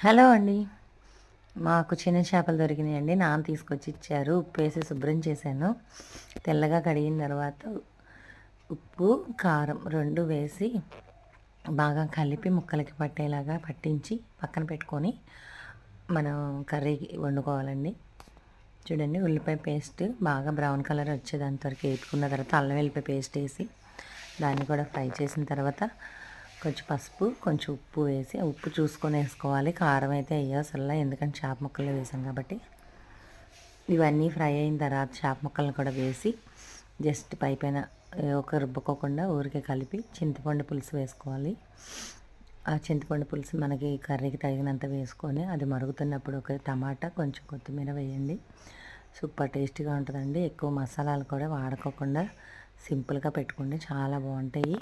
Hello అండి. మాకు చిన్న చేపలు దొరికినాయండి. నాన్న తీసుకొచ్చి ఇచ్చారు. ఉప్పేసి శుభ్రం చేశాను. తెల్లగా కడిగిన తర్వాత ఉప్పు, కారం 2 వేసి బాగా కలిపి ముక్కలకి పట్టేలాగా పట్టించి పక్కన పెట్టుకొని మనం కర్రీకి వండుకోవాలండి. చూడండి, ఉల్లిపాయ పేస్ట్ బాగా బ్రౌన్ కలర్ వచ్చేదాని వరకు వేపుకున్న తర్వాత అల్లం వెల్లిపాయ పేస్ట్ వేసి దాన్ని కూడా ఫ్రై చేసిన తర్వాత కొంచెం పసుపు, కొంచెం ఉప్పు వేసి ఉప్పు చూసుకొని వేసుకోవాలి. కారం అయితే వేయసల్లా, ఎందుకంటే చేప ముక్కల్లో వేసాం కాబట్టి. ఇవన్నీ ఫ్రై అయిన తర్వాత చేప ముక్కలను కూడా వేసి జస్ట్ పైపైన ఒక రుబ్బుకోకుండా ఊరికే కలిపి చింతపండు పులుసు వేసుకోవాలి. ఆ చింతపండు పులుసు మనకి కర్రీకి తగినంత వేసుకొని అది మరుగుతున్నప్పుడు ఒక టమాటా, కొంచెం కొత్తిమీర వేయండి. సూపర్ టేస్టీగా ఉంటుందండి. ఎక్కువ మసాలాలు కూడా వాడుకోకుండా సింపుల్గా పెట్టుకోండి, చాలా బాగుంటాయి.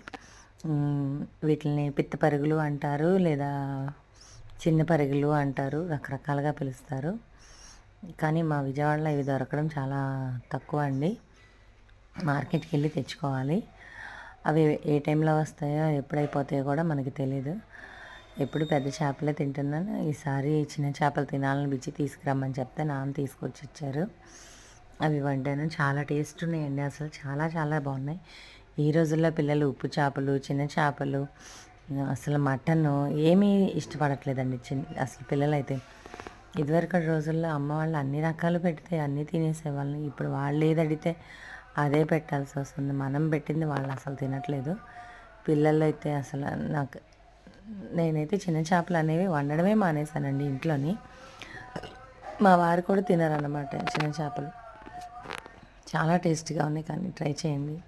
వీటిని పిత్త పరుగులు అంటారు, లేదా చిన్న పరుగులు అంటారు, రకరకాలుగా పిలుస్తారు. కానీ మా విజయవాడలో ఇవి దొరకడం చాలా తక్కువ అండి. మార్కెట్కి వెళ్ళి తెచ్చుకోవాలి. అవి ఏ టైంలో వస్తాయో ఎప్పుడైపోతాయో కూడా మనకి తెలీదు. ఎప్పుడు పెద్ద చేపలే తింటున్నాను. ఈసారి చిన్న చేపలు తినాలని బిచ్చి తీసుకురమ్మని చెప్తే నాన్న తీసుకొచ్చి ఇచ్చారు. అవి వండాను. చాలా టేస్ట్ ఉన్నాయండి. అసలు చాలా చాలా బాగున్నాయి. ఈ రోజుల్లో పిల్లలు ఉప్పు చేపలు, చిన్న చేపలు, అసలు మటన్ ఏమీ ఇష్టపడట్లేదండి. అసలు పిల్లలైతే ఇదివరకటి రోజుల్లో అమ్మ వాళ్ళు అన్ని రకాలు పెడితే అన్నీ తినేసేవాళ్ళని. ఇప్పుడు వాళ్ళు ఏది అడిగితే అదే పెట్టాల్సి వస్తుంది. మనం పెట్టింది వాళ్ళు అసలు తినట్లేదు. పిల్లలు అయితే అసలు నేనైతే చిన్న చేపలు అనేవి వండడమే మానేశానండి ఇంట్లోని. మా వారు కూడా తినరన్నమాట చిన్న చేపలు. చాలా టేస్టీగా ఉన్నాయి, కానీ ట్రై చేయండి.